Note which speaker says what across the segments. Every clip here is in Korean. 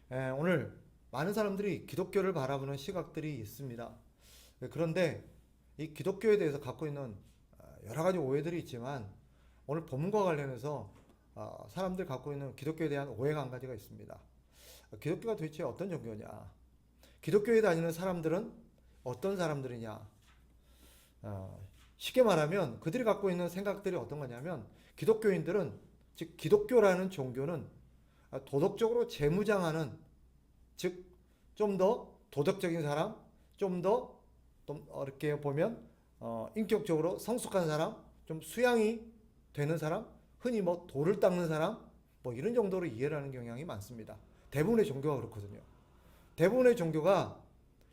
Speaker 1: 오늘 많은 사람들이 기독교를 바라보는 시각들이 있습니다. 그런데 이 기독교에 대해서 갖고 있는 여러 가지 오해들이 있지만 오늘 본문과 관련해서 사람들 갖고 있는 기독교에 대한 오해가 한 가지가 있습니다. 기독교가 도대체 어떤 종교냐? 기독교에 다니는 사람들은 어떤 사람들이냐? 쉽게 말하면 그들이 갖고 있는 생각들이 어떤 거냐면 기독교인들은 즉 기독교라는 종교는 도덕적으로 재무장하는 즉 좀 더 도덕적인 사람, 좀 더 이렇게 보면 인격적으로 성숙한 사람, 좀 수양이 되는 사람, 흔히 뭐 돌을 닦는 사람, 뭐 이런 정도로 이해를 하는 경향이 많습니다. 대부분의 종교가 그렇거든요. 대부분의 종교가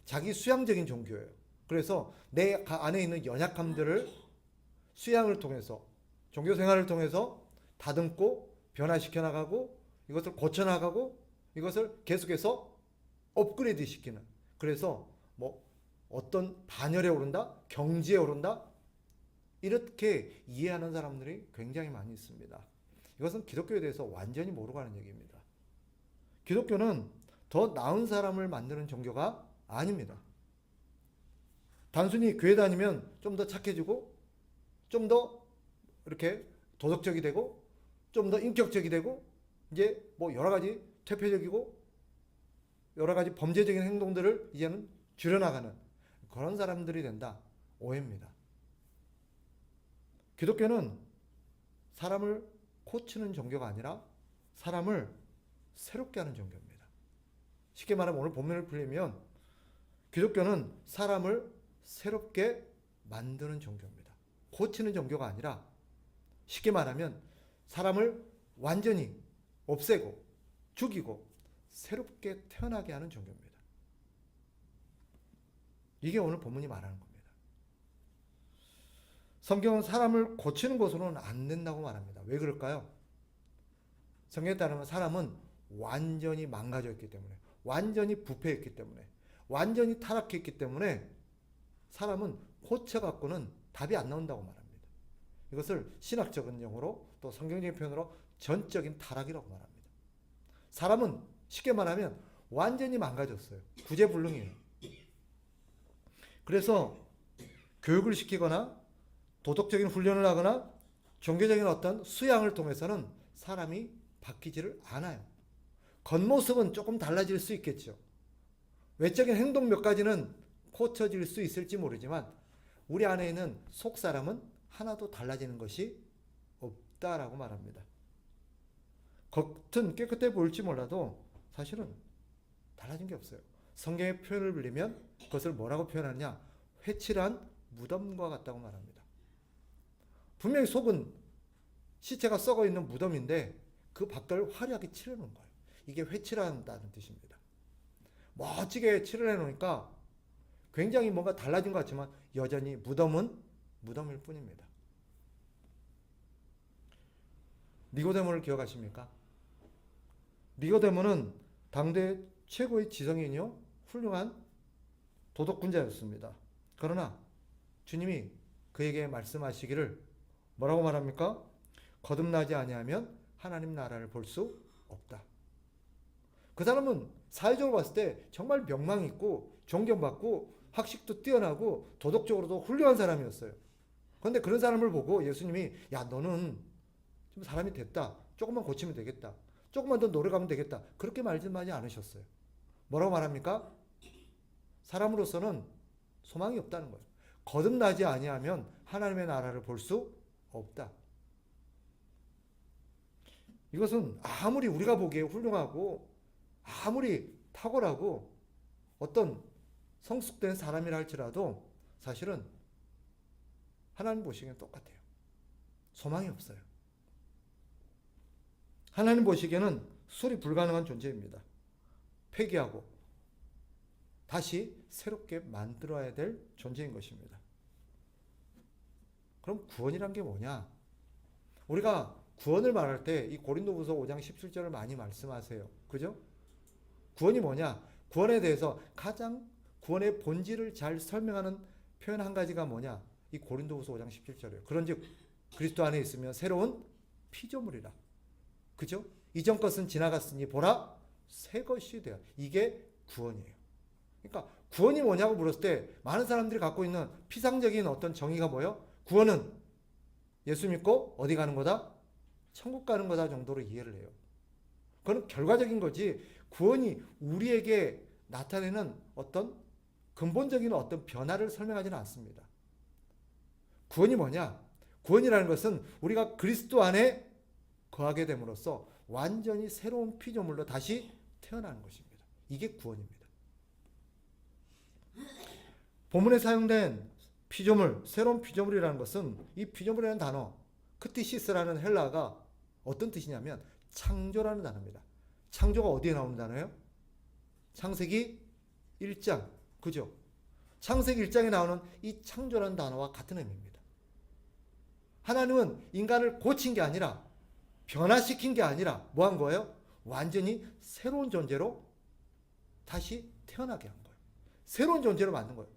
Speaker 1: 자기 수양적인 종교예요. 그래서 내 안에 있는 연약함들을 수양을 통해서 종교 생활을 통해서 다듬고 변화시켜 나가고 이것을 고쳐 나가고 이것을 계속해서 업그레이드 시키는. 그래서 뭐 어떤 반열에 오른다, 경지에 오른다 이렇게 이해하는 사람들이 굉장히 많이 있습니다. 이것은 기독교에 대해서 완전히 모르고 하는 얘기입니다. 기독교는 더 나은 사람을 만드는 종교가 아닙니다. 단순히 교회 다니면 좀 더 착해지고 좀 더 이렇게 도덕적이 되고 좀 더 인격적이 되고 이제 뭐 여러 가지 퇴폐적이고 여러 가지 범죄적인 행동들을 이제는 줄여나가는 그런 사람들이 된다. 오해입니다. 기독교는 사람을 고치는 종교가 아니라 사람을 새롭게 하는 종교입니다. 쉽게 말하면 오늘 본문을 풀리면 기독교는 사람을 새롭게 만드는 종교입니다. 고치는 종교가 아니라 쉽게 말하면 사람을 완전히 없애고 죽이고 새롭게 태어나게 하는 종교입니다. 이게 오늘 본문이 말하는 겁니다. 성경은 사람을 고치는 것으로는 안 된다고 말합니다. 왜 그럴까요? 성경에 따르면 사람은 완전히 망가져 있기 때문에, 완전히 부패했기 때문에, 완전히 타락했기 때문에 사람은 고쳐갖고는 답이 안 나온다고 말합니다. 이것을 신학적인 용어로 또 성경적인 표현으로 전적인 타락이라고 말합니다. 사람은 쉽게 말하면 완전히 망가졌어요. 구제불능이에요. 그래서 교육을 시키거나 도덕적인 훈련을 하거나 종교적인 어떤 수양을 통해서는 사람이 바뀌지를 않아요. 겉모습은 조금 달라질 수 있겠죠. 외적인 행동 몇 가지는 고쳐질 수 있을지 모르지만 우리 안에 있는 속사람은 하나도 달라지는 것이 없다라고 말합니다. 겉은 깨끗해 보일지 몰라도 사실은 달라진 게 없어요. 성경의 표현을 빌리면 그것을 뭐라고 표현하느냐? 회칠한 무덤과 같다고 말합니다. 분명히 속은 시체가 썩어 있는 무덤인데 그 밖을 화려하게 칠해놓은 거예요. 이게 회칠한다는 뜻입니다. 멋지게 칠을 해놓으니까 굉장히 뭔가 달라진 것 같지만 여전히 무덤은 무덤일 뿐입니다. 니고데모를 기억하십니까? 니고데모는 당대 최고의 지성인이요 훌륭한 도덕군자였습니다. 그러나 주님이 그에게 말씀하시기를 뭐라고 말합니까? 거듭나지 아니하면 하나님 나라를 볼 수 없다. 그 사람은 사회적으로 봤을 때 정말 명망 있고 존경받고 학식도 뛰어나고 도덕적으로도 훌륭한 사람이었어요. 그런데 그런 사람을 보고 예수님이 야 너는 좀 사람이 됐다. 조금만 고치면 되겠다. 조금만 더 노력하면 되겠다. 그렇게 말씀하지 않으셨어요. 뭐라고 말합니까? 사람으로서는 소망이 없다는 거예요. 거듭나지 아니하면 하나님의 나라를 볼 수 없다. 이것은 아무리 우리가 보기에 훌륭하고 아무리 탁월하고 어떤 성숙된 사람이라 할지라도 사실은 하나님 보시기엔 똑같아요. 소망이 없어요. 하나님 보시기에는 수리 불가능한 존재입니다. 폐기하고 다시 새롭게 만들어야 될 존재인 것입니다. 그럼 구원이란 게 뭐냐? 우리가 구원을 말할 때 이 고린도후서 5장 17절을 많이 말씀하세요. 그죠? 구원이 뭐냐? 구원에 대해서 가장 구원의 본질을 잘 설명하는 표현 한 가지가 뭐냐? 이 고린도후서 5장 17절이에요. 그런즉 그리스도 안에 있으면 새로운 피조물이라. 그죠? 이전 것은 지나갔으니 보라 새 것이 되어. 이게 구원이에요. 그러니까 구원이 뭐냐고 물었을 때 많은 사람들이 갖고 있는 피상적인 어떤 정의가 뭐예요? 구원은 예수 믿고 어디 가는 거다? 천국 가는 거다 정도로 이해를 해요. 그건 결과적인 거지 구원이 우리에게 나타내는 어떤 근본적인 어떤 변화를 설명하지는 않습니다. 구원이 뭐냐? 구원이라는 것은 우리가 그리스도 안에 거하게 됨으로써 완전히 새로운 피조물로 다시 태어나는 것입니다. 이게 구원입니다. 본문에 사용된 피조물, 새로운 피조물이라는 것은 이 피조물이라는 단어, 크티시스라는 헬라어가 어떤 뜻이냐면 창조라는 단어입니다. 창조가 어디에 나오는 단어예요? 창세기 1장, 그죠? 창세기 1장에 나오는 이 창조라는 단어와 같은 의미입니다. 하나님은 인간을 고친 게 아니라 변화시킨 게 아니라 뭐 한 거예요? 완전히 새로운 존재로 다시 태어나게 한 거예요. 새로운 존재로 만든 거예요.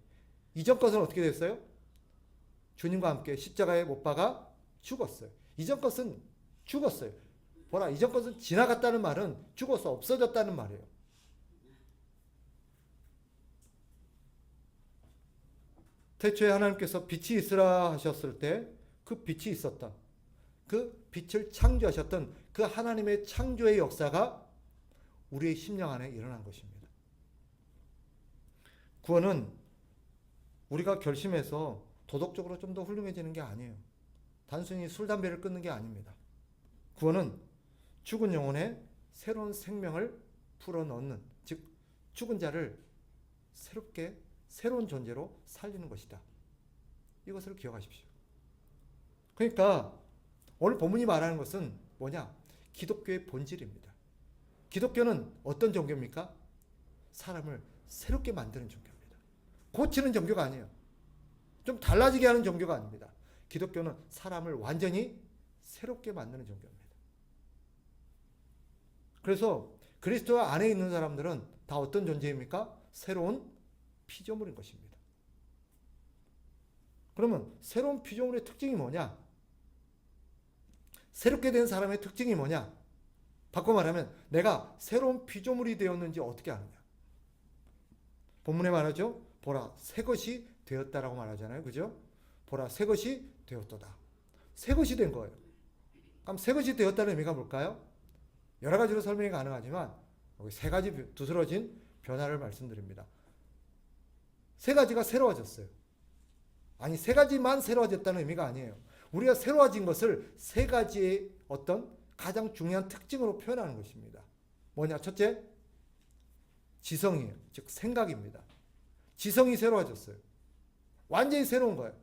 Speaker 1: 이전 것은 어떻게 됐어요? 주님과 함께 십자가에 못 박아 죽었어요. 이전 것은 죽었어요. 보라, 이전 것은 지나갔다는 말은 죽어서 없어졌다는 말이에요. 태초에 하나님께서 빛이 있으라 하셨을 때 그 빛이 있었다. 그 빛을 창조하셨던 그 하나님의 창조의 역사가 우리의 심령 안에 일어난 것입니다. 구원은 우리가 결심해서 도덕적으로 좀 더 훌륭해지는 게 아니에요. 단순히 술, 담배를 끊는 게 아닙니다. 구원은 죽은 영혼에 새로운 생명을 불어넣는, 즉 죽은 자를 새롭게 새로운 존재로 살리는 것이다. 이것을 기억하십시오. 그러니까 오늘 본문이 말하는 것은 뭐냐? 기독교의 본질입니다. 기독교는 어떤 종교입니까? 사람을 새롭게 만드는 종교입니다. 고치는 종교가 아니에요. 좀 달라지게 하는 종교가 아닙니다. 기독교는 사람을 완전히 새롭게 만드는 종교입니다. 그래서 그리스도 안에 있는 사람들은 다 어떤 존재입니까? 새로운 피조물인 것입니다. 그러면 새로운 피조물의 특징이 뭐냐? 새롭게 된 사람의 특징이 뭐냐? 바꿔 말하면 내가 새로운 피조물이 되었는지 어떻게 아느냐? 본문에 말하죠. 보라, 새 것이 되었다라고 말하잖아요. 그죠? 보라, 새 것이 되었도다. 새 것이 된 거예요. 그럼 새 것이 되었다는 의미가 뭘까요? 여러 가지로 설명이 가능하지만 여기 세 가지 두드러진 변화를 말씀드립니다. 세 가지가 새로워졌어요. 아니, 세 가지만 새로워졌다는 의미가 아니에요. 우리가 새로워진 것을 세 가지의 어떤 가장 중요한 특징으로 표현하는 것입니다. 뭐냐? 첫째, 지성이에요. 즉 생각입니다. 지성이 새로워졌어요. 완전히 새로운 거예요.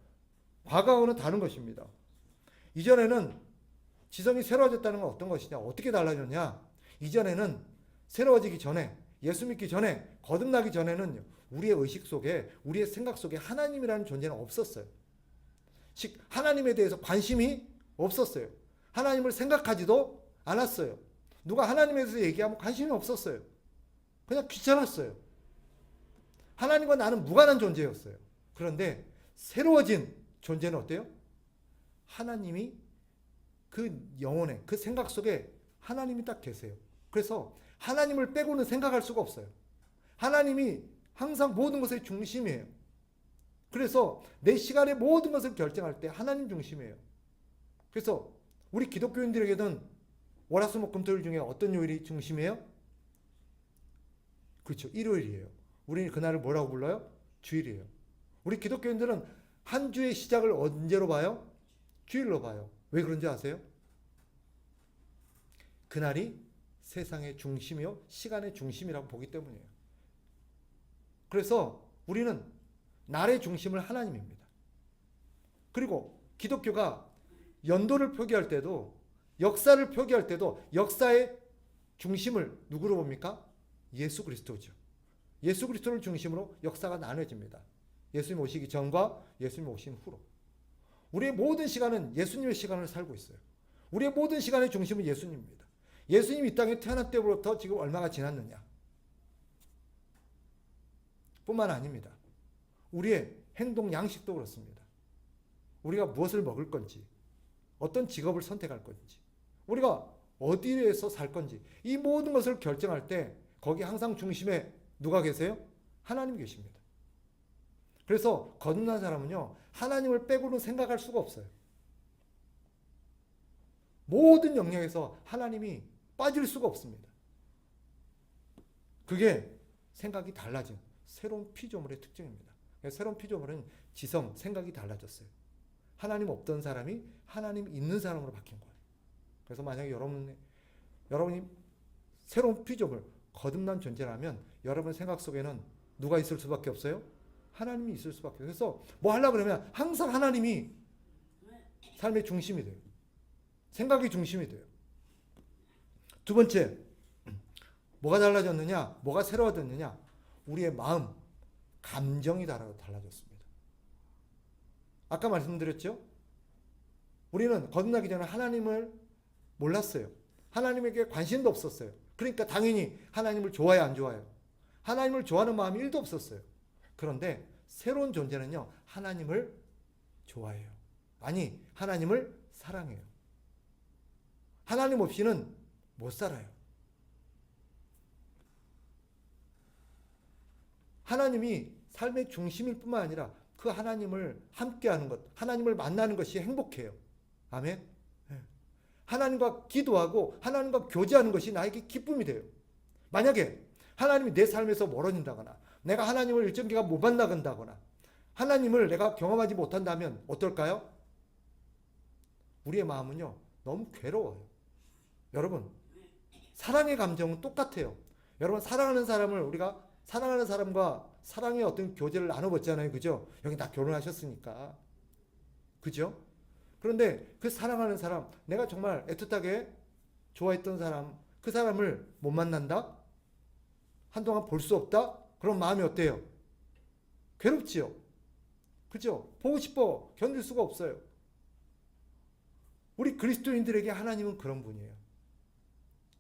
Speaker 1: 과거하고는 다른 것입니다. 이전에는 지성이 새로워졌다는 건 어떤 것이냐? 어떻게 달라졌냐? 이전에는 새로워지기 전에, 예수 믿기 전에, 거듭나기 전에는 우리의 의식 속에, 우리의 생각 속에 하나님이라는 존재는 없었어요. 즉 하나님에 대해서 관심이 없었어요. 하나님을 생각하지도 않았어요. 누가 하나님에 대해서 얘기하면 관심이 없었어요. 그냥 귀찮았어요. 하나님과 나는 무관한 존재였어요. 그런데 새로워진 존재는 어때요? 하나님이 그 영혼에, 그 생각 속에 하나님이 딱 계세요. 그래서 하나님을 빼고는 생각할 수가 없어요. 하나님이 항상 모든 것의 중심이에요. 그래서 내 시간의 모든 것을 결정할 때 하나님 중심이에요. 그래서 우리 기독교인들에게는 월화수목금토일 중에 어떤 요일이 중심이에요? 그렇죠. 일요일이에요. 우리는 그날을 뭐라고 불러요? 주일이에요. 우리 기독교인들은 한 주의 시작을 언제로 봐요? 주일로 봐요. 왜 그런지 아세요? 그날이 세상의 중심이요, 시간의 중심이라고 보기 때문이에요. 그래서 우리는 날의 중심을 하나님입니다. 그리고 기독교가 연도를 표기할 때도, 역사를 표기할 때도 역사의 중심을 누구로 봅니까? 예수 그리스도죠. 예수 그리스도를 중심으로 역사가 나눠집니다. 예수님 오시기 전과 예수님 오신 후로. 우리의 모든 시간은 예수님의 시간을 살고 있어요. 우리의 모든 시간의 중심은 예수님입니다. 예수님이 이 땅에 태어난 때부터 지금 얼마가 지났느냐? 뿐만 아닙니다. 우리의 행동 양식도 그렇습니다. 우리가 무엇을 먹을 건지, 어떤 직업을 선택할 건지, 우리가 어디에서 살 건지, 이 모든 것을 결정할 때 거기 항상 중심에 누가 계세요? 하나님 계십니다. 그래서 거듭난 사람은요, 하나님을 빼고는 생각할 수가 없어요. 모든 영역에서 하나님이 빠질 수가 없습니다. 그게 생각이 달라진 새로운 피조물의 특징입니다. 새로운 피조물은 지성, 생각이 달라졌어요. 하나님 없던 사람이 하나님 있는 사람으로 바뀐 거예요. 그래서 만약에 여러분이 새로운 피조물, 거듭난 존재라면 여러분 생각 속에는 누가 있을 수밖에 없어요? 하나님이 있을 수밖에 없어요. 그래서 뭐 하려고 그러면 항상 하나님이 삶의 중심이 돼요. 생각이 중심이 돼요. 두 번째, 뭐가 달라졌느냐? 뭐가 새로워졌느냐? 우리의 마음, 감정이 달라졌습니다. 아까 말씀드렸죠? 우리는 거듭나기 전에 하나님을 몰랐어요. 하나님에게 관심도 없었어요. 그러니까 당연히 하나님을 좋아해, 안 좋아해요? 하나님을 좋아하는 마음이 1도 없었어요. 그런데 새로운 존재는요, 하나님을 좋아해요. 아니, 하나님을 사랑해요. 하나님 없이는 못 살아요. 하나님이 삶의 중심일 뿐만 아니라 그 하나님을 함께하는 것, 하나님을 만나는 것이 행복해요. 아멘. 하나님과 기도하고 하나님과 교제하는 것이 나에게 기쁨이 돼요. 만약에 하나님이 내 삶에서 멀어진다거나 내가 하나님을 일정 기간 못 만나간다거나 하나님을 내가 경험하지 못한다면 어떨까요? 우리의 마음은요, 너무 괴로워요. 여러분, 사랑의 감정은 똑같아요. 여러분, 사랑하는 사람을 우리가 사랑하는 사람과 사랑의 어떤 교제를 나눠봤잖아요. 그죠? 여기 다 결혼하셨으니까. 그죠? 그런데 그 사랑하는 사람, 내가 정말 애틋하게 좋아했던 사람, 그 사람을 못 만난다? 한동안 볼 수 없다? 그럼 마음이 어때요? 괴롭지요? 그죠? 보고 싶어. 견딜 수가 없어요. 우리 그리스도인들에게 하나님은 그런 분이에요.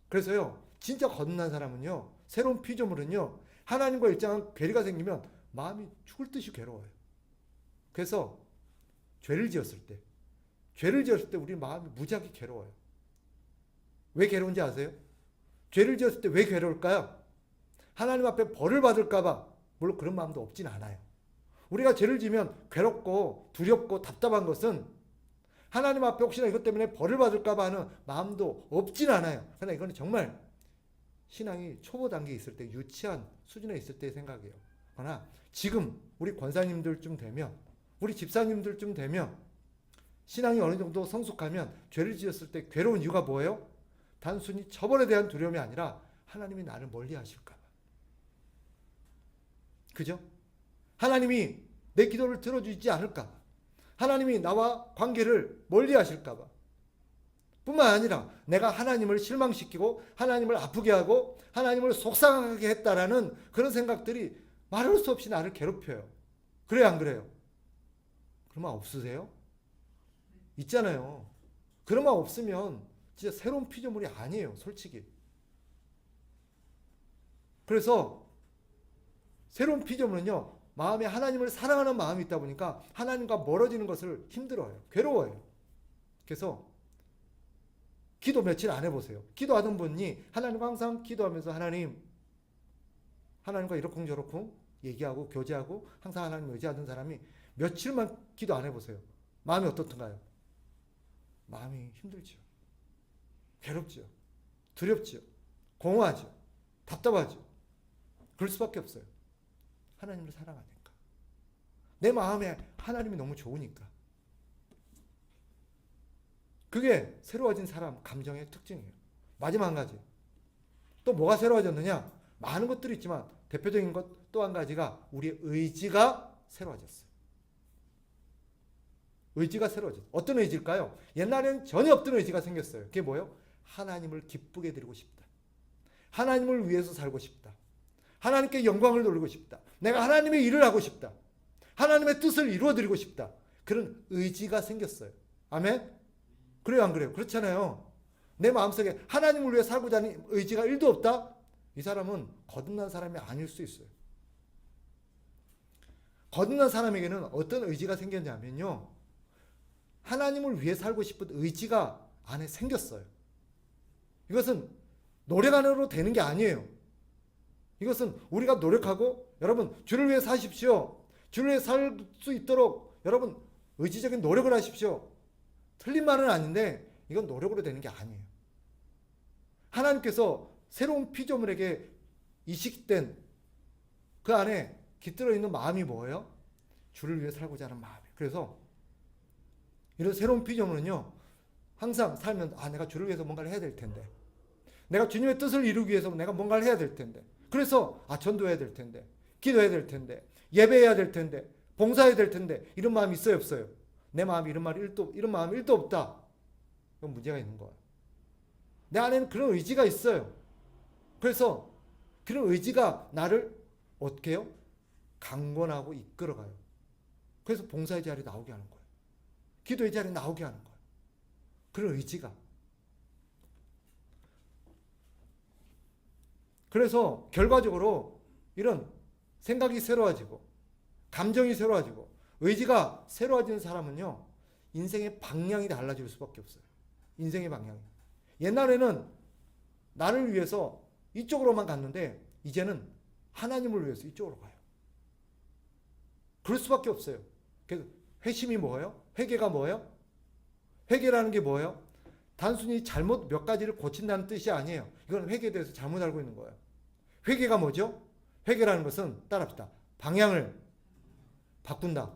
Speaker 1: 그래서요, 진짜 거듭난 사람은요, 새로운 피조물은요, 하나님과 일정한 괴리가 생기면 마음이 죽을 듯이 괴로워요. 그래서 죄를 지었을 때 우리 마음이 무지하게 괴로워요. 왜 괴로운지 아세요? 죄를 지었을 때 왜 괴로울까요? 하나님 앞에 벌을 받을까봐. 물론 그런 마음도 없진 않아요. 우리가 죄를 지면 괴롭고 두렵고 답답한 것은 하나님 앞에 혹시나 이것 때문에 벌을 받을까봐 하는 마음도 없진 않아요. 그러나 이거는 정말 신앙이 초보 단계에 있을 때, 유치한 수준에 있을 때의 생각이에요. 그러나 지금 우리 권사님들쯤 되면, 우리 집사님들쯤 되면 신앙이 어느 정도 성숙하면 죄를 지었을 때 괴로운 이유가 뭐예요? 단순히 처벌에 대한 두려움이 아니라 하나님이 나를 멀리 하실까 봐. 그죠? 하나님이 내 기도를 들어주지 않을까 봐. 하나님이 나와 관계를 멀리 하실까 봐. 뿐만 아니라 내가 하나님을 실망시키고 하나님을 아프게 하고 하나님을 속상하게 했다라는 그런 생각들이 말할 수 없이 나를 괴롭혀요. 그래요, 안 그래요? 그런 말 없으세요? 있잖아요. 그런 말 없으면 진짜 새로운 피조물이 아니에요, 솔직히. 그래서 새로운 피조물은요, 마음에 하나님을 사랑하는 마음이 있다 보니까 하나님과 멀어지는 것을 힘들어요. 괴로워요. 그래서 기도 며칠 안 해보세요. 기도하던 분이 하나님과 항상 기도하면서 하나님과 이러쿵저러쿵 얘기하고 교제하고 항상 하나님 의지하던 사람이 며칠만 기도 안 해보세요. 마음이 어떻던가요? 마음이 힘들죠. 괴롭죠. 두렵죠. 공허하죠. 답답하죠. 그럴 수밖에 없어요. 하나님을 사랑하니까. 내 마음에 하나님이 너무 좋으니까. 그게 새로워진 사람 감정의 특징이에요. 마지막 한 가지. 또 뭐가 새로워졌느냐? 많은 것들이 있지만 대표적인 것 또 한 가지가 우리의 의지가 새로워졌어요. 의지가 새로워졌어요. 어떤 의지일까요? 옛날에는 전혀 없던 의지가 생겼어요. 그게 뭐예요? 하나님을 기쁘게 드리고 싶다. 하나님을 위해서 살고 싶다. 하나님께 영광을 돌리고 싶다. 내가 하나님의 일을 하고 싶다. 하나님의 뜻을 이루어드리고 싶다. 그런 의지가 생겼어요. 아멘? 그래요, 안 그래요? 그렇잖아요. 내 마음속에 하나님을 위해 살고자 하는 의지가 1도 없다? 이 사람은 거듭난 사람이 아닐 수 있어요. 거듭난 사람에게는 어떤 의지가 생겼냐면요, 하나님을 위해 살고 싶은 의지가 안에 생겼어요. 이것은 노래간으로 되는 게 아니에요. 이것은 우리가 노력하고 여러분 주를 위해 사십시오. 주를 위해 살 수 있도록 여러분 의지적인 노력을 하십시오. 틀린 말은 아닌데 이건 노력으로 되는 게 아니에요. 하나님께서 새로운 피조물에게 이식된 그 안에 깃들어 있는 마음이 뭐예요? 주를 위해 살고자 하는 마음이에요. 그래서 이런 새로운 피조물은요, 항상 살면 내가 주를 위해서 뭔가를 해야 될 텐데, 내가 주님의 뜻을 이루기 위해서 내가 뭔가를 해야 될 텐데, 그래서 전도해야 될 텐데, 기도해야 될 텐데, 예배해야 될 텐데, 봉사해야 될 텐데, 이런 마음이 있어요, 없어요? 내 마음이 이런 마음 1도 없다. 그건 문제가 있는 거예요. 내 안에는 그런 의지가 있어요. 그래서 그런 의지가 나를 어떻게 해요? 강권하고 이끌어가요. 그래서 봉사의 자리에 나오게 하는 거예요. 기도의 자리에 나오게 하는 거예요. 그런 의지가. 그래서 결과적으로 이런 생각이 새로워지고 감정이 새로워지고 의지가 새로워지는 사람은요, 인생의 방향이 달라질 수밖에 없어요. 인생의 방향이. 옛날에는 나를 위해서 이쪽으로만 갔는데 이제는 하나님을 위해서 이쪽으로 가요. 그럴 수밖에 없어요. 그래서 회심이 뭐예요? 회개가 뭐예요? 회개라는 게 뭐예요? 단순히 잘못 몇 가지를 고친다는 뜻이 아니에요. 이건 회개에 대해서 잘못 알고 있는 거예요. 회개가 뭐죠? 회개라는 것은 따라합시다. 방향을 바꾼다.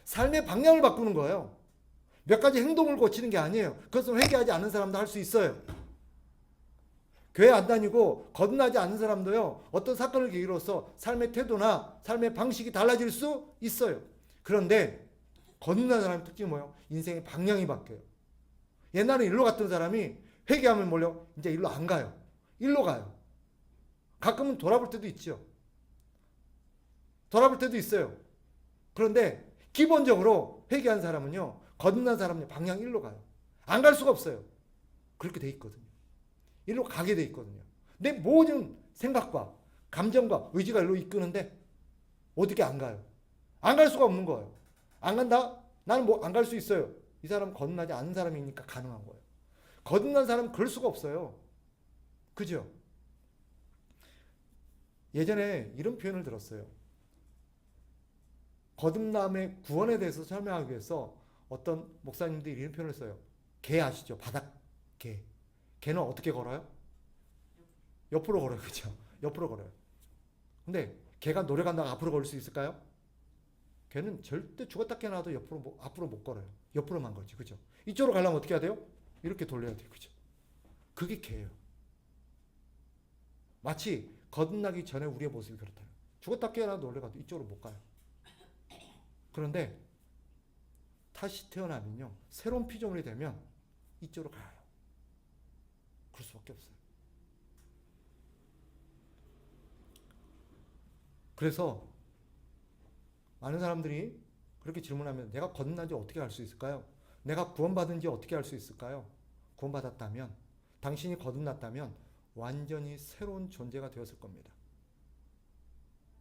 Speaker 1: 삶의 방향을 바꾸는 거예요. 몇 가지 행동을 고치는 게 아니에요. 그것은 회개하지 않는 사람도 할 수 있어요. 교회 안 다니고 거듭나지 않는 사람도요, 어떤 사건을 계기로서 삶의 태도나 삶의 방식이 달라질 수 있어요. 그런데 거듭난 사람의 특징이 뭐예요? 인생의 방향이 바뀌어요. 옛날에 일로 갔던 사람이 회개하면 뭐래요? 이제 일로 안 가요. 일로 가요. 가끔은 돌아볼 때도 있죠. 돌아볼 때도 있어요. 그런데 기본적으로 회개한 사람은요, 거듭난 사람은 방향 일로 가요. 안 갈 수가 없어요. 그렇게 돼 있거든요. 일로 가게 돼 있거든요. 내 모든 생각과 감정과 의지가 일로 이끄는데 어떻게 안 가요? 안 갈 수가 없는 거예요. 안 간다? 나는 뭐 안 갈 수 있어요. 이 사람은 거듭나지 않은 사람이니까 가능한 거예요. 거듭난 사람은 그럴 수가 없어요. 그죠? 예전에 이런 표현을 들었어요. 거듭남의 구원에 대해서 설명하기 위해서 어떤 목사님들이 이런 표현을 써요. 개 아시죠? 바닥 개. 개는 어떻게 걸어요? 옆으로 걸어요. 그죠? 옆으로 걸어요. 근데 개가 노력한다고 앞으로 걸을 수 있을까요? 개는 절대 죽었다 깨어나도 앞으로 못 걸어요. 옆으로만 걸지. 그죠? 이쪽으로 가려면 어떻게 해야 돼요? 이렇게 돌려야 돼요. 그죠? 그게 개예요. 마치 거듭나기 전에 우리의 모습이 그렇다. 죽었다 깨어나도 놀래가도 이쪽으로 못 가요. 그런데 다시 태어나면요, 새로운 피조물이 되면 이쪽으로 가요. 그럴 수밖에 없어요. 그래서 많은 사람들이 그렇게 질문하면 내가 거듭난지 어떻게 알 수 있을까요? 내가 구원받은지 어떻게 알 수 있을까요? 구원받았다면, 당신이 거듭났다면 완전히 새로운 존재가 되었을 겁니다.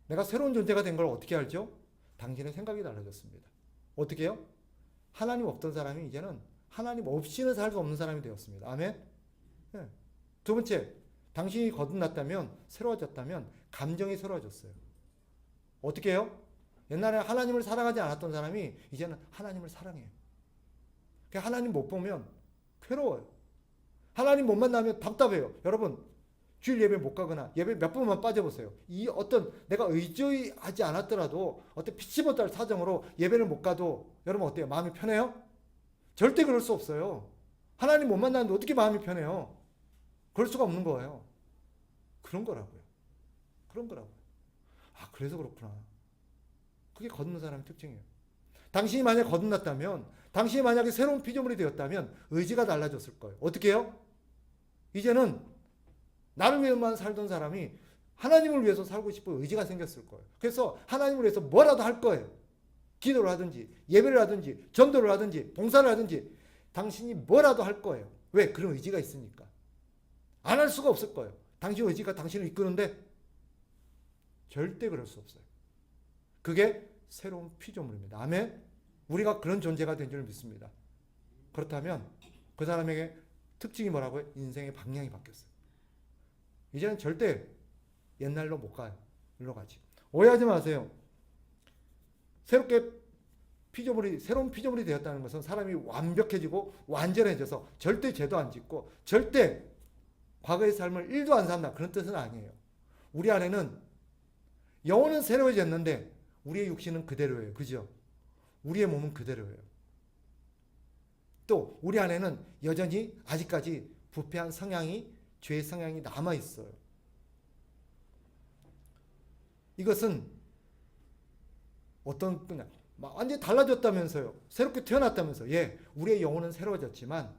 Speaker 1: 내가 새로운 존재가 된 걸 어떻게 알죠? 당신의 생각이 달라졌습니다. 어떻게 해요? 하나님 없던 사람이 이제는 하나님 없이는 살 수 없는 사람이 되었습니다. 아멘? 네. 두 번째, 당신이 거듭났다면, 새로워졌다면 감정이 새로워졌어요. 어떻게 해요? 옛날에 하나님을 사랑하지 않았던 사람이 이제는 하나님을 사랑해요. 하나님 못 보면 괴로워요. 하나님 못 만나면 답답해요. 여러분, 주일 예배 못 가거나 예배 몇 번만 빠져보세요. 이 어떤 내가 의지하지 않았더라도 어떤 피치 못할 사정으로 예배를 못 가도 여러분 어때요? 마음이 편해요? 절대 그럴 수 없어요. 하나님 못 만나는데 어떻게 마음이 편해요? 그럴 수가 없는 거예요. 그런 거라고요. 그런 거라고요. 그래서 그렇구나. 그게 거듭난 사람의 특징이에요. 당신이 만약 거듭났다면, 당신이 만약에 새로운 피조물이 되었다면 의지가 달라졌을 거예요. 어떻게 해요? 이제는 나를 위해만 살던 사람이 하나님을 위해서 살고 싶은 의지가 생겼을 거예요. 그래서 하나님을 위해서 뭐라도 할 거예요. 기도를 하든지 예배를 하든지 전도를 하든지 봉사를 하든지 당신이 뭐라도 할 거예요. 왜? 그런 의지가 있으니까. 안 할 수가 없을 거예요. 당신 의지가 당신을 이끄는데 절대 그럴 수 없어요. 그게 새로운 피조물입니다. 아멘? 우리가 그런 존재가 된 줄 믿습니다. 그렇다면 그 사람에게 특징이 뭐라고요? 인생의 방향이 바뀌었어요. 이제는 절대 옛날로 못 가요. 일로 가지. 오해하지 마세요. 새로운 피조물이 되었다는 것은 사람이 완벽해지고 완전해져서 절대 죄도 안 짓고 절대 과거의 삶을 1도 안 산다. 그런 뜻은 아니에요. 우리 안에는 영혼은 새로워졌는데 우리의 육신은 그대로예요. 그죠? 우리의 몸은 그대로예요. 또 우리 안에는 여전히 아직까지 부패한 성향이, 죄의 성향이 남아 있어요. 이것은 어떤 그냥 완전히 달라졌다면서요. 새롭게 태어났다면서. 예, 우리의 영혼은 새로워졌지만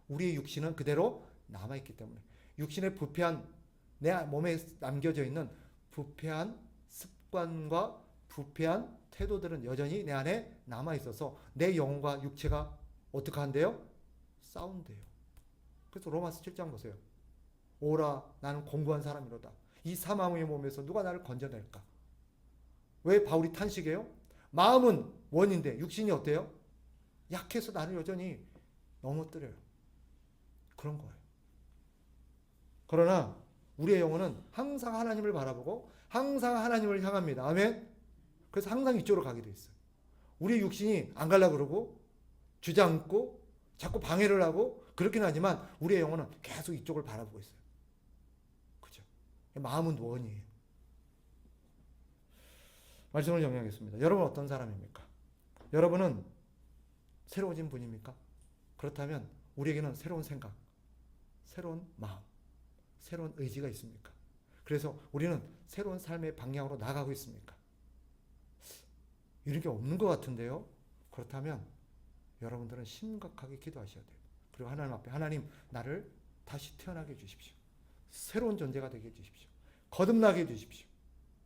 Speaker 1: 우리의 육신은 그대로 남아 있기 때문에 육신의 부패한, 내 몸에 남겨져 있는 부패한 습관과 부패한 태도들은 여전히 내 안에 남아 있어서 내 영혼과 육체가 어떻게 한대요? 싸운대요. 그래서 로마서 7장 보세요. 오라 나는 공고한 사람이로다. 이 사망의 몸에서 누가 나를 건져낼까? 왜 바울이 탄식해요? 마음은 원인데 육신이 어때요? 약해서 나를 여전히 넘어뜨려요. 그런 거예요. 그러나 우리의 영혼은 항상 하나님을 바라보고 항상 하나님을 향합니다. 아멘. 그래서 항상 이쪽으로 가게 돼 있어요. 우리 육신이 안 가려고 그러고 주저앉고 자꾸 방해를 하고 그렇긴 하지만 우리의 영혼은 계속 이쪽을 바라보고 있어요. 그죠? 마음은 원이에요. 말씀을 정리하겠습니다. 여러분 어떤 사람입니까? 여러분은 새로워진 분입니까? 그렇다면 우리에게는 새로운 생각, 새로운 마음, 새로운 의지가 있습니까? 그래서 우리는 새로운 삶의 방향으로 나가고 있습니까? 이런 게 없는 것 같은데요. 그렇다면 여러분들은 심각하게 기도하셔야 돼요. 그리고 하나님 앞에 하나님 나를 다시 태어나게 해주십시오. 새로운 존재가 되게 해주십시오. 거듭나게 해주십시오.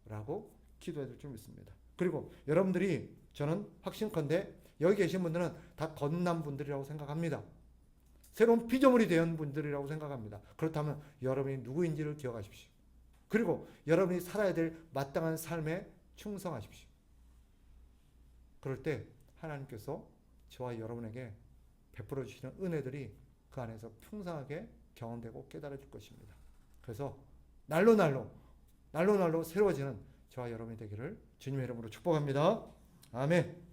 Speaker 1: 라고 기도해야 될 줄 믿습니다. 그리고 여러분들이 저는 확신컨대 여기 계신 분들은 다 거듭난 분들이라고 생각합니다. 새로운 피조물이 된 분들이라고 생각합니다. 그렇다면 여러분이 누구인지를 기억하십시오. 그리고 여러분이 살아야 될 마땅한 삶에 충성하십시오. 그럴 때 하나님께서 저와 여러분에게 베풀어 주시는 은혜들이 그 안에서 풍성하게 경험되고 깨달아질 것입니다. 그래서 날로 새로워지는 저와 여러분이 되기를 주님의 이름으로 축복합니다. 아멘.